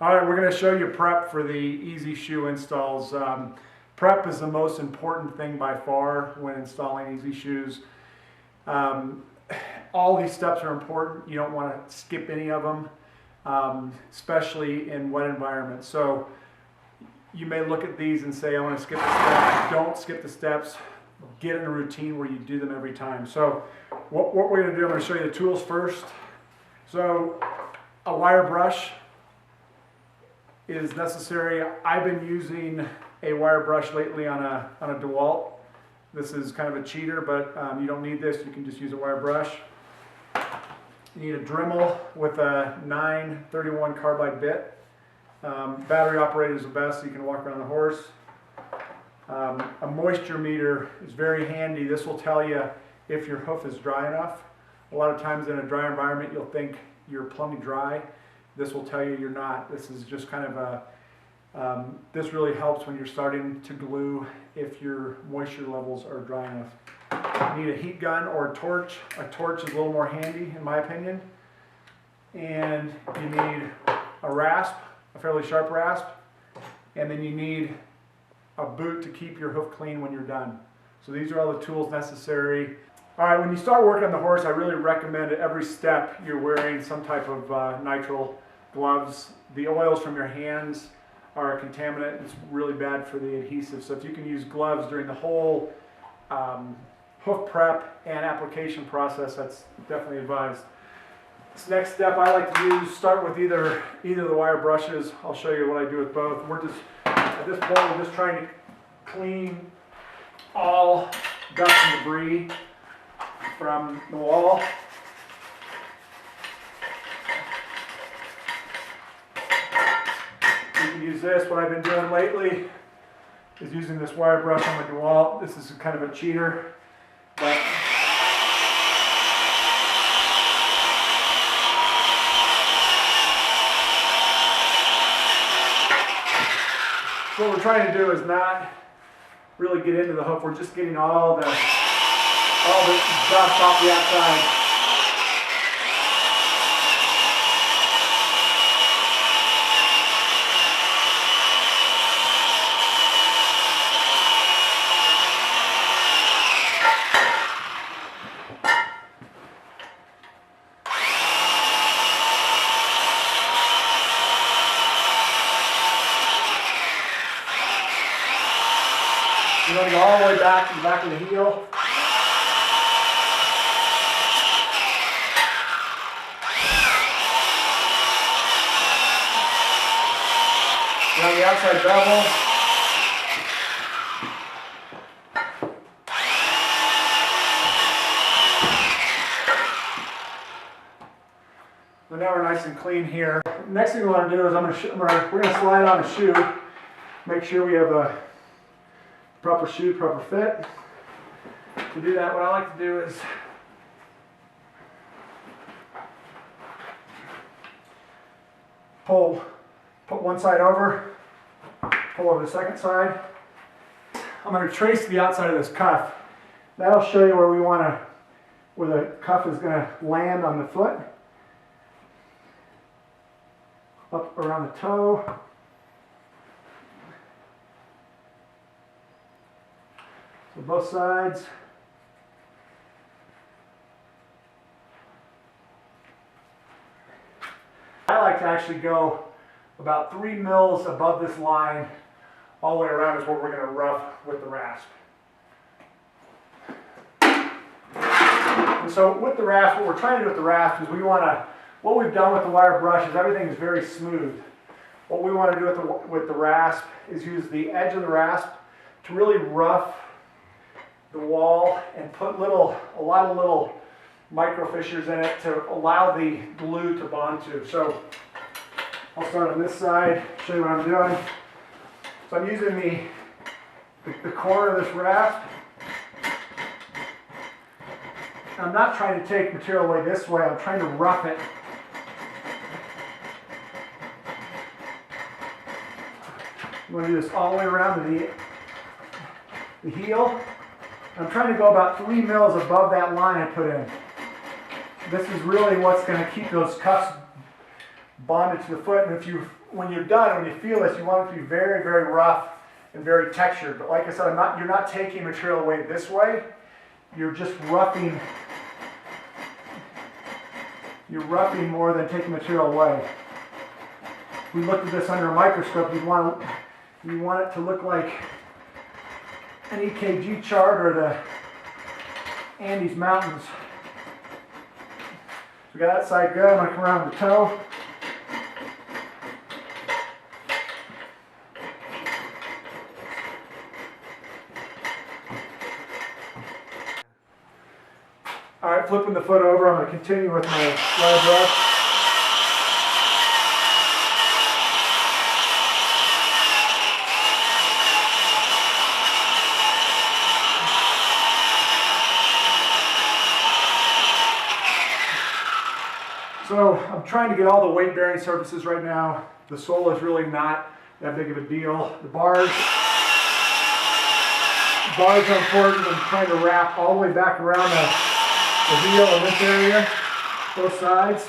All right, we're going to show you prep for the EasyShoe installs. Prep is the most important thing by far when installing EasyShoes. All these steps are important. You don't want to skip any of them, especially in wet environments. So you may look at these and say, I want to skip the steps. Don't skip the steps. Get in a routine where you do them every time. So what we're going to do, I'm going to show you the tools first. So a wire brush is necessary. I've been using a wire brush lately on a DeWalt. This is kind of a cheater, but you don't need this. You can just use a wire brush. You need a Dremel with a 931 carbide bit. Battery operated is the best, so you can walk around the horse. A moisture meter is very handy. This will tell you if your hoof is dry enough. A lot of times in a dry environment, you'll think you're plummy dry. This will tell you you're not. This is just kind of a, this really helps when you're starting to glue if your moisture levels are dry enough. You need a heat gun or a torch. A torch is a little more handy in my opinion. And you need a rasp, a fairly sharp rasp. And then you need a boot to keep your hoof clean when you're done. So these are all the tools necessary. All right, when you start working on the horse, I really recommend at every step you're wearing some type of nitrile gloves. The oils from your hands are a contaminant. It's really bad for the adhesive. So if you can use gloves during the whole hoof prep and application process, that's definitely advised. This next step I like to use, start with either of the wire brushes. I'll show you what I do with both. We're just, at this point, we're just trying to clean all dust and debris from the wall. You can use this. What I've been doing lately is using this wire brush on my DeWalt. This is kind of a cheater, but what we're trying to do is not really get into the hoof. We're just getting all the dust off the outside. You want to go all the way back to the back of the heel. On the outside bevel. So now we're nice and clean here. Next thing we want to do is we're going to slide on a shoe. Make sure we have a proper shoe, proper fit. To do that, what I like to do is put one side over, pull over the second side. I'm going to trace the outside of this cuff. That'll show you where the cuff is going to land on the foot. Up around the toe. So both sides. I like to actually go about 3 mils above this line, all the way around is what we're going to rough with the rasp. And so with the rasp, what we're trying to do with the rasp is what we've done with the wire brush is everything is very smooth. What we want to do with the rasp is use the edge of the rasp to really rough the wall and put a lot of little micro fissures in it to allow the glue to bond to. So I'll start on this side, show you what I'm doing. So I'm using the corner of this rasp. I'm not trying to take material away this way, I'm trying to rough it. I'm going to do this all the way around to the heel. I'm trying to go about 3 mils above that line I put in. This is really what's going to keep those cuffs bonded to the foot. And if you when you're done, when you feel this, you want it to be very, very rough and very textured. But like I said, you're not taking material away this way. You're just roughing. You're roughing more than taking material away. If we looked at this under a microscope, you want it to look like an EKG chart or the Andes Mountains. So we got that side good. I'm going to come around the toe. All right, flipping the foot over, I'm going to continue with my wire brush. So I'm trying to get all the weight-bearing surfaces right now. The sole is really not that big of a deal. The bars are important. I'm trying to wrap all the way back around the heel in this area, both sides.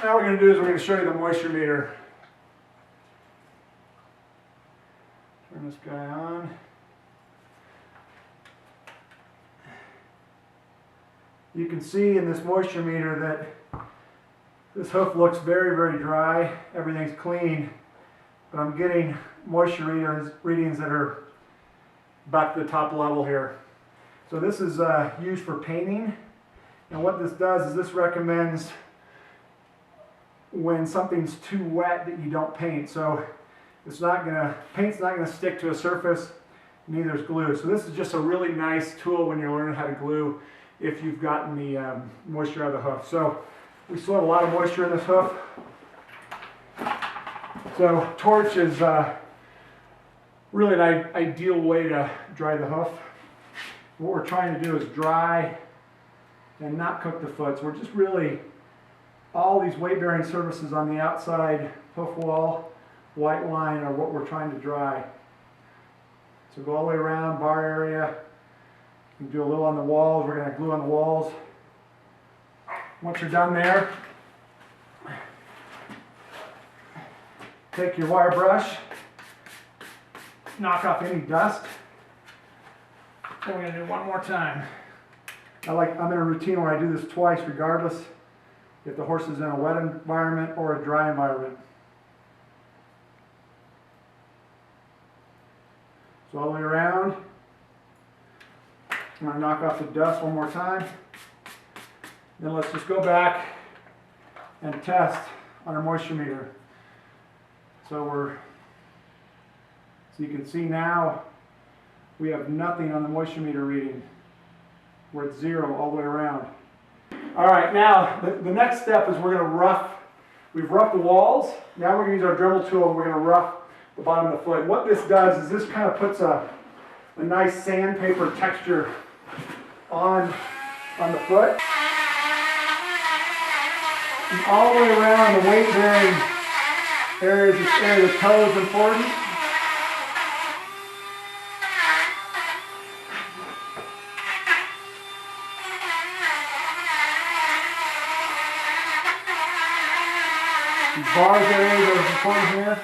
Now what we're going to do is we're going to show you the moisture meter. Turn this guy on. You can see in this moisture meter that this hoof looks very, very dry. Everything's clean, but I'm getting moisture readings that are back to the top level here. So this is used for painting, and what this does is this recommends when something's too wet that you don't paint. So paint's not gonna stick to a surface, neither is glue. So this is just a really nice tool when you're learning how to glue if you've gotten the moisture out of the hoof. So we still have a lot of moisture in this hoof. So torch is really an ideal way to dry the hoof. What we're trying to do is dry and not cook the foot. So we're just really, all these weight-bearing surfaces on the outside hoof wall, white line are what we're trying to dry. So go all the way around, bar area. You can do a little on the walls. We're going to glue on the walls. Once you're done there, take your wire brush, knock off any dust. Then we're going to do one more time. I'm in a routine where I do this twice regardless if the horse is in a wet environment or a dry environment. So all the way around. I'm going to knock off the dust one more time. Then let's just go back and test on our moisture meter. So you can see now we have nothing on the moisture meter reading. We're at 0 all the way around. All right, now the next step is we're going to we've roughed the walls. Now we're going to use our Dremel tool and we're going to rough the bottom of the foot. What this does is this kind of puts a nice sandpaper texture on the foot. And all the way around the weight-bearing areas, this area of the toe is important. These bars areas are important here.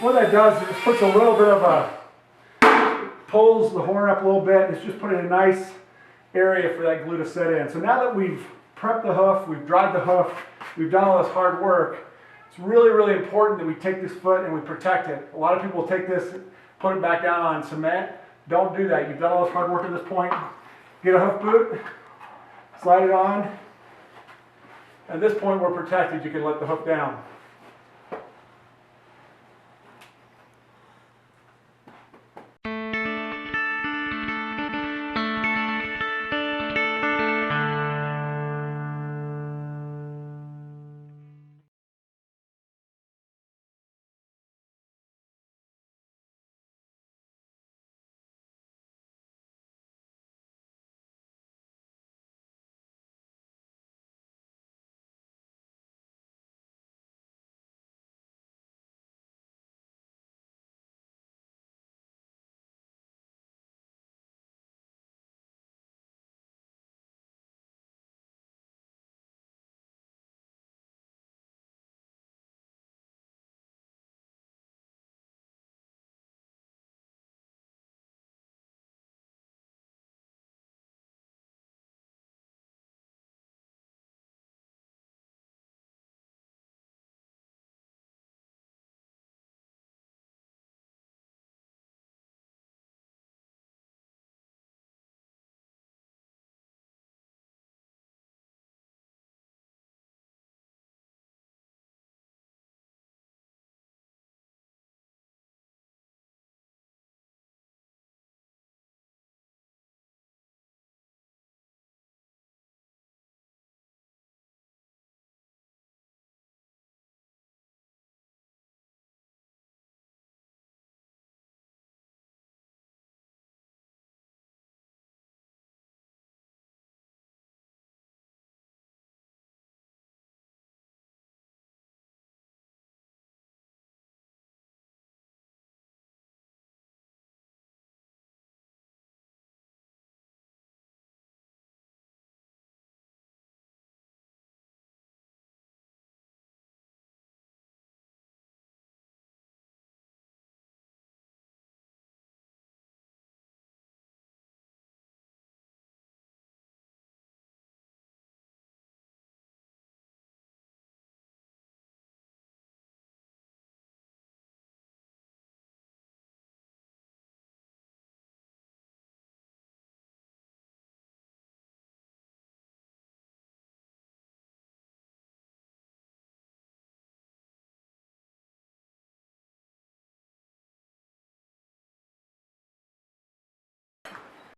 What that does is it puts a little bit of pulls the horn up a little bit. It's just putting a nice area for that glue to set in. So now that we've prepped the hoof, we've dried the hoof, we've done all this hard work, it's really, really important that we take this foot and we protect it. A lot of people will take this, put it back down on cement. Don't do that. You've done all this hard work at this point. Get a hoof boot, slide it on. At this point we're protected. You can let the hoof down.